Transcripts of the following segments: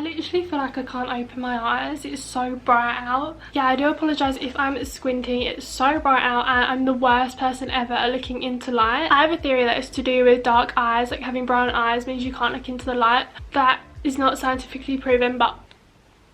literally feel like I can't open my eyes. It's so bright out. Yeah, I do apologise if I'm squinting. It's so bright out and I'm the worst person ever at looking into light. I have a theory that it's to do with dark eyes, like having brown eyes means you can't look into the light. That is not scientifically proven, but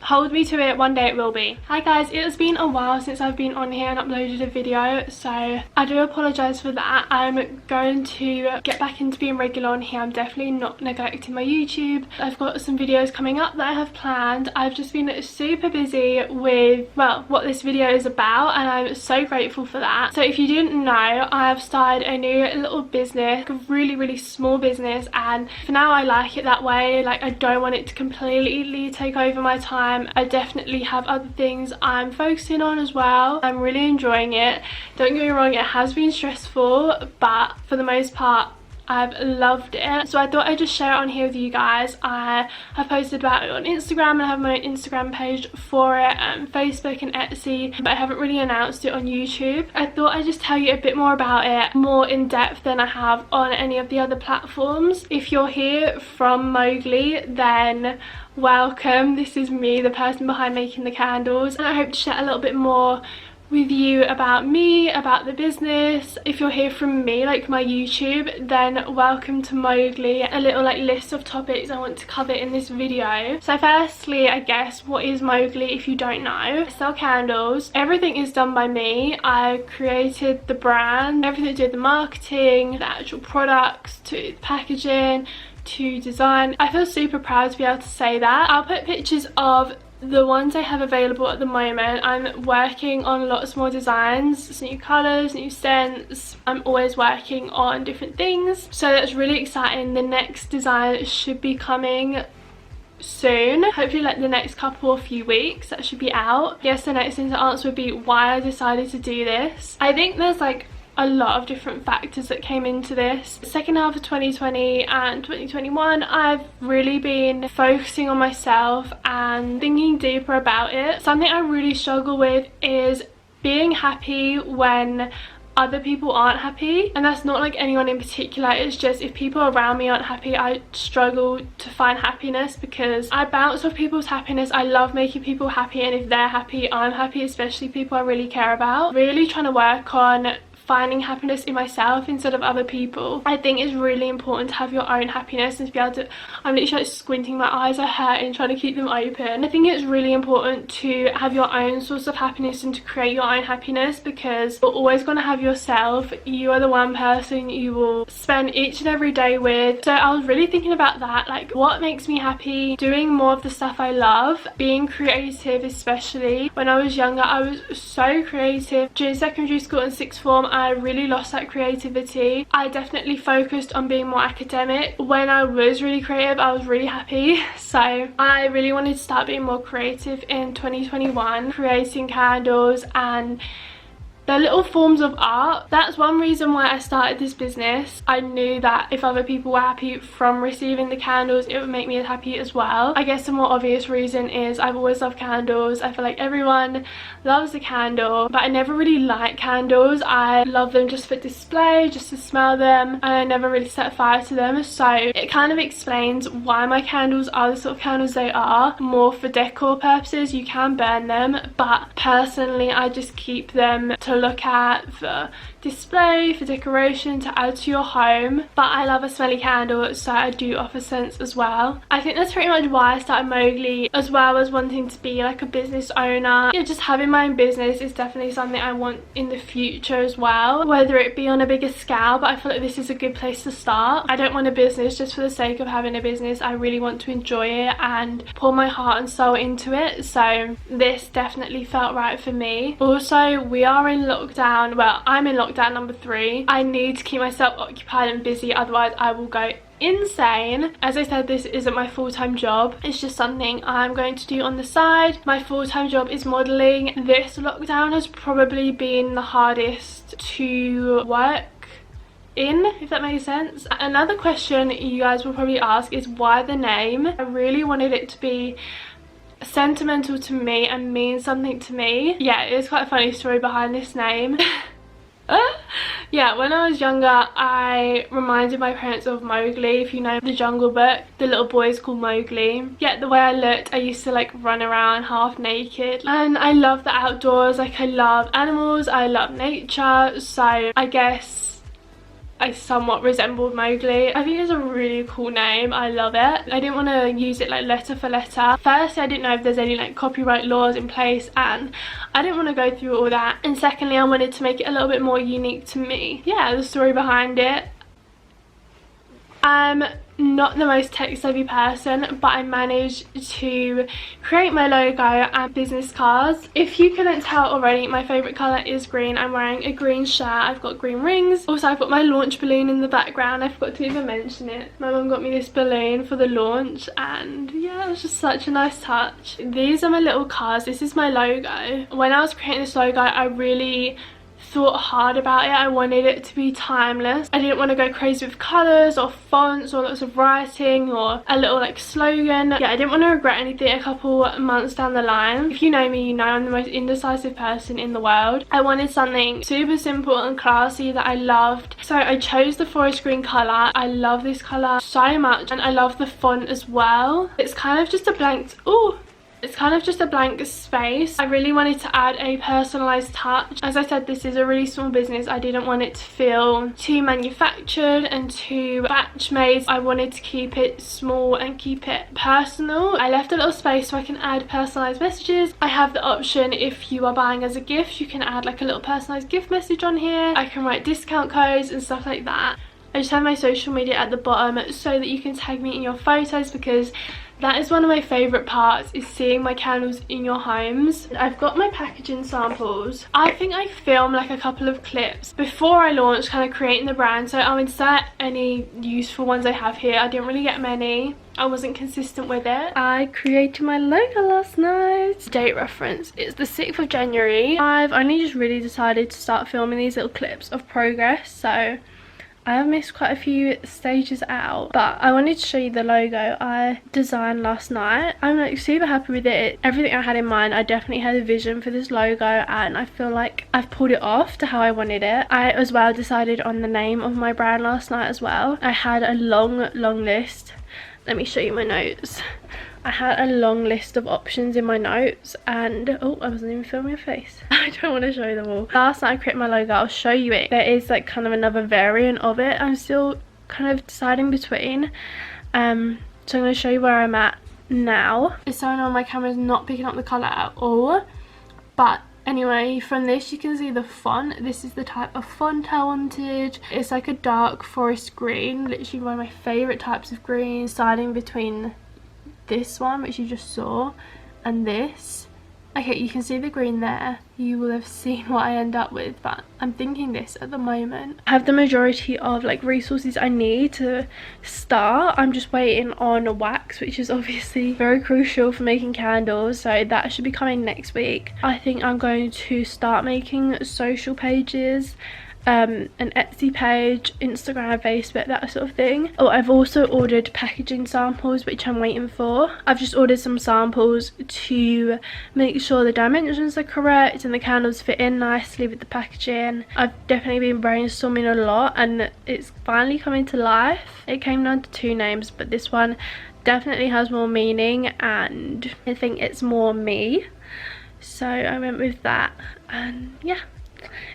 hold me to it, one day it will be. Hi guys, it has been a while since I've been on here and uploaded a video, so I do apologise for that. I'm going to get back into being regular on here. I'm definitely not neglecting my YouTube. I've got some videos coming up that I have planned. I've just been super busy with, well, what this video is about, and I'm so grateful for that. So if you didn't know, I have started a new little business, a really small business, and for now I like it that way. Like, I don't want it to completely take over my time. I definitely have other things I'm focusing on as well. I'm really enjoying it. Don't get me wrong, it has been stressful, but for the most part I've loved it. So I thought I'd just share it on here with you guys. I have posted about it on Instagram and I have my Instagram page for it, Facebook and Etsy, but I haven't really announced it on YouTube. I thought I'd just tell you a bit more about it, more in depth than I have on any of the other platforms. If you're here from Moegly, then welcome. This is me, the person behind making the candles, and I hope to share a little bit more with you about me, about the business. If you're here from me, like my YouTube, then welcome to Moegly. A little like list of topics I want to cover in this video. So firstly, I guess, what is Moegly if you don't know? I sell candles. Everything is done by me. I created the brand, everything to do with the marketing, the actual products, to the packaging, to design. I feel super proud to be able to say that. I'll put pictures of the ones I have available at the moment. I'm working on lots more designs, new colours, new scents. I'm always working on different things, so that's really exciting. The next design should be coming soon, hopefully like the next couple or few weeks. That should be out. Yes, the next thing to answer would be why I decided to do this. I think there's like a lot of different factors that came into this. The second half of 2020 and 2021, I've really been focusing on myself and thinking deeper about it. Something I really struggle with is being happy when other people aren't happy, and that's not like anyone in particular. It's just if people around me aren't happy, I struggle to find happiness because I bounce off people's happiness. I love making people happy, and if they're happy, I'm happy, especially people I really care about. Really trying to work on finding happiness in myself instead of other people. I think it's really important to have your own happiness and to be able to, I'm literally like squinting, my eyes are hurting trying to keep them open. I think it's really important to have your own source of happiness and to create your own happiness, because you're always going to have yourself. You are the one person you will spend each and every day with. So I was really thinking about that, like what makes me happy, doing more of the stuff I love, being creative. Especially when I was younger, I was so creative. During secondary school and sixth form, I really lost that creativity. I definitely focused on being more academic. When I was really creative, I was really happy. So I really wanted to start being more creative in 2021, creating candles and they're little forms of art. That's one reason why I started this business. I knew that if other people were happy from receiving the candles, it would make me happy as well. I guess the more obvious reason is I've always loved candles. I feel like everyone loves a candle, but I never really like candles. I love them just for display, just to smell them, and I never really set fire to them. So it kind of explains why my candles are the sort of candles they are. More for decor purposes, you can burn them, but personally I just keep them to look at, for display, for decoration, to add to your home. But I love a smelly candle, so I do offer scents as well. I think that's pretty much why I started Moegly, as well as wanting to be like a business owner. Yeah, just having my own business is definitely something I want in the future as well, whether it be on a bigger scale, but I feel like this is a good place to start. I don't want a business just for the sake of having a business. I really want to enjoy it and pour my heart and soul into it, so this definitely felt right for me. Also, we are in lockdown. Well, I'm in lockdown number 3. I need to keep myself occupied and busy, otherwise I will go insane. As I said, this isn't my full-time job. It's just something I'm going to do on the side. My full-time job is modelling. This lockdown has probably been the hardest to work in, if that makes sense. Another question you guys will probably ask is why the name. I really wanted it to be sentimental to me and mean something to me. Yeah, it is quite a funny story behind this name. Yeah, when I was younger, I reminded my parents of Moegly. If you know the Jungle Book, the little boy is called Moegly. Yeah, the way I looked, I used to like run around half naked. And I love the outdoors. Like, I love animals, I love nature. So I guess I somewhat resembled Moegly. I think it's a really cool name. I love it. I didn't want to use it like letter for letter. Firstly, I didn't know if there's any like copyright laws in place, and I didn't want to go through all that. And secondly, I wanted to make it a little bit more unique to me. Yeah, the story behind it. I'm not the most tech savvy person, but I managed to create my logo and business cards. If you couldn't tell already, my favourite colour is green. I'm wearing a green shirt, I've got green rings. Also, I've got my launch balloon in the background. I forgot to even mention it. My mum got me this balloon for the launch, and yeah, it was just such a nice touch. These are my little cards. This is my logo. When I was creating this logo, I really thought hard about it. I wanted it to be timeless. I didn't want to go crazy with colours or fonts or lots of writing or a little like slogan. Yeah, I didn't want to regret anything a couple months down the line. If you know me, you know I'm the most indecisive person in the world. I wanted something super simple and classy that I loved, so I chose the forest green colour. I love this colour so much, and I love the font as well. It's kind of just a blank, it's kind of just a blank space. I really wanted to add a personalised touch. As I said, this is a really small business. I didn't want it to feel too manufactured and too batch made. I wanted to keep it small and keep it personal. I left a little space so I can add personalised messages. I have the option, if you are buying as a gift, you can add like a little personalised gift message on here. I can write discount codes and stuff like that. I just have my social media at the bottom so that you can tag me in your photos, because that is one of my favourite parts, is seeing my candles in your homes. I've got my packaging samples. I think I filmed like a couple of clips before I launched, kind of creating the brand, so I'll insert any useful ones I have here. I didn't really get many. I wasn't consistent with it. I created my logo last night. Date reference, it's the 6th of January. I've only just really decided to start filming these little clips of progress, so I have missed quite a few stages out, but I wanted to show you the logo I designed last night. I'm like super happy with it. Everything I had in mind, I definitely had a vision for this logo, and I feel like I've pulled it off to how I wanted it. I as well decided on the name of my brand last night as well. I had a long list. Let me show you my notes. I had a long list of options in my notes, and oh, I wasn't even filming my face. I don't want to show them all. Last night I created my logo. I'll show you it. There is like kind of another variant of it. I'm still kind of deciding between. So I'm going to show you where I'm at now. It's so annoying, my camera's not picking up the colour at all. But anyway, from this you can see the font. This is the type of font I wanted. It's like a dark forest green, literally one of my favourite types of green, starting between this one, which you just saw, and this. Okay, you can see the green there. You will have seen what I end up with, but I'm thinking this at the moment. I have the majority of like resources I need to start. I'm just waiting on wax, which is obviously very crucial for making candles, so that should be coming next week. I think I'm going to start making social pages, an Etsy page, Instagram, Facebook, that sort of thing. Oh, I've also ordered packaging samples, which I'm waiting for. I've just ordered some samples to make sure the dimensions are correct and the candles fit in nicely with the packaging. I've definitely been brainstorming a lot, and it's finally coming to life. It came down to 2 names, but this one definitely has more meaning, and I think it's more me, so I went with that. And yeah,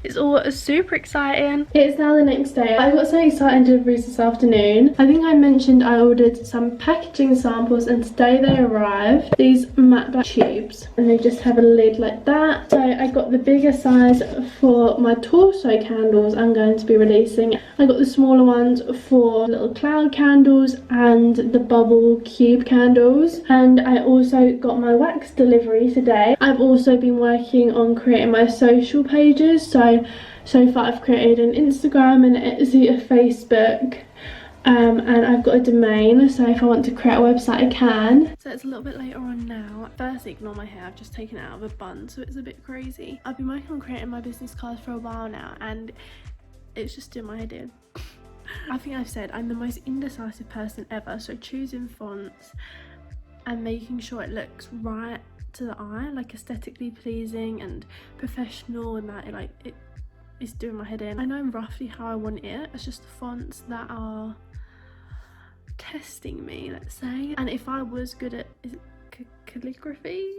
it's all super exciting. It's now the next day. I got some exciting deliveries this afternoon. I think I mentioned I ordered some packaging samples, and today they arrived. These matte black tubes, and they just have a lid like that. So I got the bigger size for my torso candles I'm going to be releasing. I got the smaller ones for little cloud candles and the bubble cube candles. And I also got my wax delivery today. I've also been working on creating my social pages. So far I've created an Instagram, an Etsy, a Facebook, and I've got a domain, so if I want to create a website I can. So it's a little bit later on now. First, ignore my hair, I've just taken it out of a bun, so it's a bit crazy. I've been working on creating my business cards for a while now, and it's just in my head in. I think I've said I'm the most indecisive person ever, so choosing fonts and making sure it looks right to the eye, like aesthetically pleasing and professional, and that it is doing my head in. I know roughly how I want it, it's just the fonts that are testing me, let's say. And if I was good at, is it calligraphy?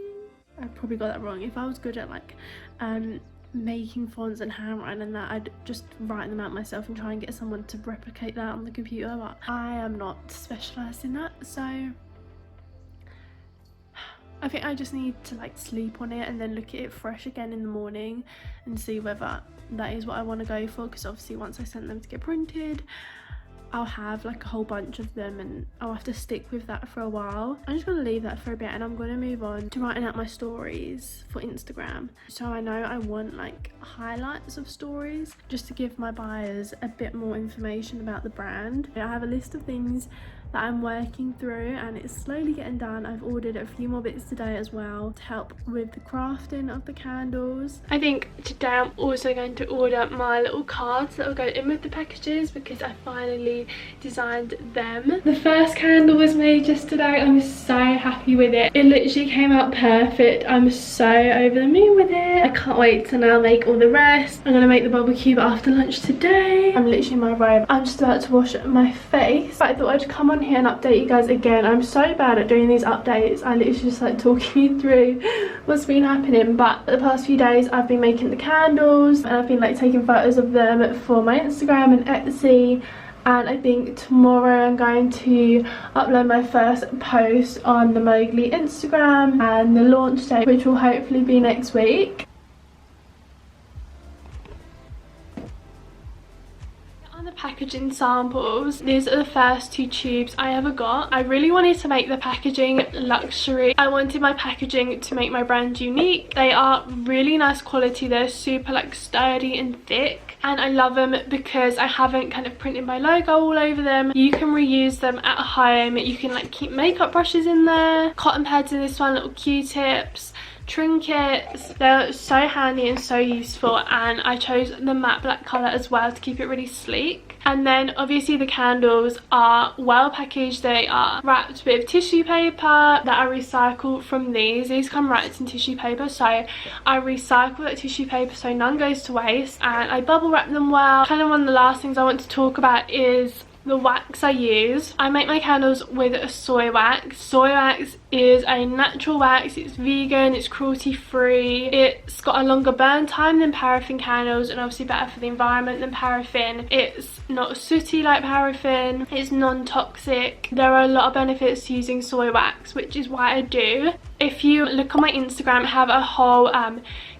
I probably got that wrong. If I was good at like making fonts and handwriting and that, I'd just write them out myself and try and get someone to replicate that on the computer, but I am not specialised in that, so I think I just need to like sleep on it and then look at it fresh again in the morning and see whether that is what I want to go for, because obviously once I send them to get printed, I'll have like a whole bunch of them and I'll have to stick with that for a while. I'm just going to leave that for a bit and I'm going to move on to writing out my stories for Instagram. So I know I want like highlights of stories just to give my buyers a bit more information about the brand. I have a list of things that I'm working through and it's slowly getting done. I've ordered a few more bits today as well to help with the crafting of the candles. I think today I'm also going to order my little cards that will go in with the packages because I finally designed them. The first candle was made yesterday. I'm so happy with it. It literally came out perfect. I'm so over the moon with it. I can't wait to now make all the rest. I'm gonna make the bubble cube after lunch today. I'm literally in my robe. I'm just about to wash my face, but I thought I'd come on here and update you guys again. I'm so bad at doing these updates. I literally just like talking you through what's been happening, but the past few days I've been making the candles and I've been like taking photos of them for my Instagram and Etsy. And I think tomorrow I'm going to upload my first post on the Moegly Instagram and the launch date, which will hopefully be next week. On the packaging samples, these are the first 2 tubes I ever got. I really wanted to make the packaging luxury. I wanted my packaging to make my brand unique. They are really nice quality. They're super like sturdy and thick. And I love them because I haven't kind of printed my logo all over them. You can reuse them at home. You can like keep makeup brushes in there, cotton pads in this one, little Q-tips, trinkets. They're so handy and so useful, and I chose the matte black colour as well to keep it really sleek. And then obviously the candles are well packaged. They are wrapped with tissue paper that I recycle from these. These come wrapped in tissue paper, so I recycle that tissue paper so none goes to waste, and I bubble wrap them well. Kind of one of the last things I want to talk about is the wax I use. I make my candles with a soy wax. Soy wax is a natural wax. It's vegan, it's cruelty free, it's got a longer burn time than paraffin candles, and obviously better for the environment than paraffin. It's not sooty like paraffin, it's non-toxic. There are a lot of benefits to using soy wax, which is why I do. If you look on my Instagram, I have a whole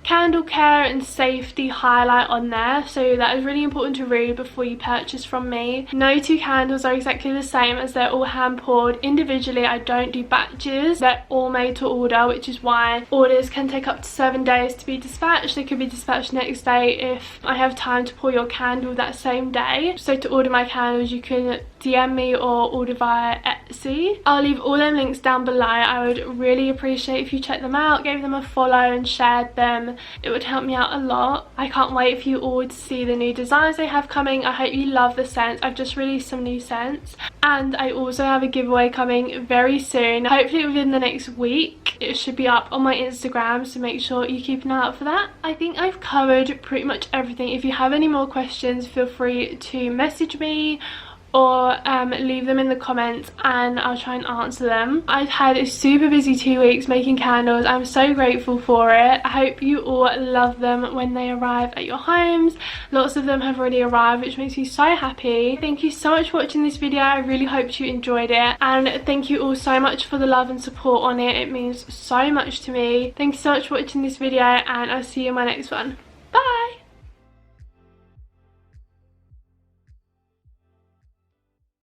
candle care and safety highlight on there, so that is really important to read before you purchase from me. No 2 candles are exactly the same, as they're all hand poured individually. I don't do batches. They're all made to order, which is why orders can take up to 7 days to be dispatched. They could be dispatched next day if I have time to pour your candle that same day. So to order my candles, you can DM me or order via Etsy. I'll leave all them links down below. I would really appreciate if you checked them out, gave them a follow and shared them. It would help me out a lot. I can't wait for you all to see the new designs they have coming. I hope you love the scents. I've just released some new scents, and I also have a giveaway coming very soon, hopefully within the next week. It should be up on my Instagram, so make sure you keep an eye out for that. I think I've covered pretty much everything. If you have any more questions, feel free to message me or leave them in the comments and I'll try and answer them. I've had a super busy 2 weeks making candles. I'm so grateful for it. I hope you all love them when they arrive at your homes. Lots of them have already arrived, which makes me so happy. Thank you so much for watching this video. I really hope you enjoyed it, and thank you all so much for the love and support on it. It means so much to me. Thank you so much for watching this video, and I'll see you in my next one.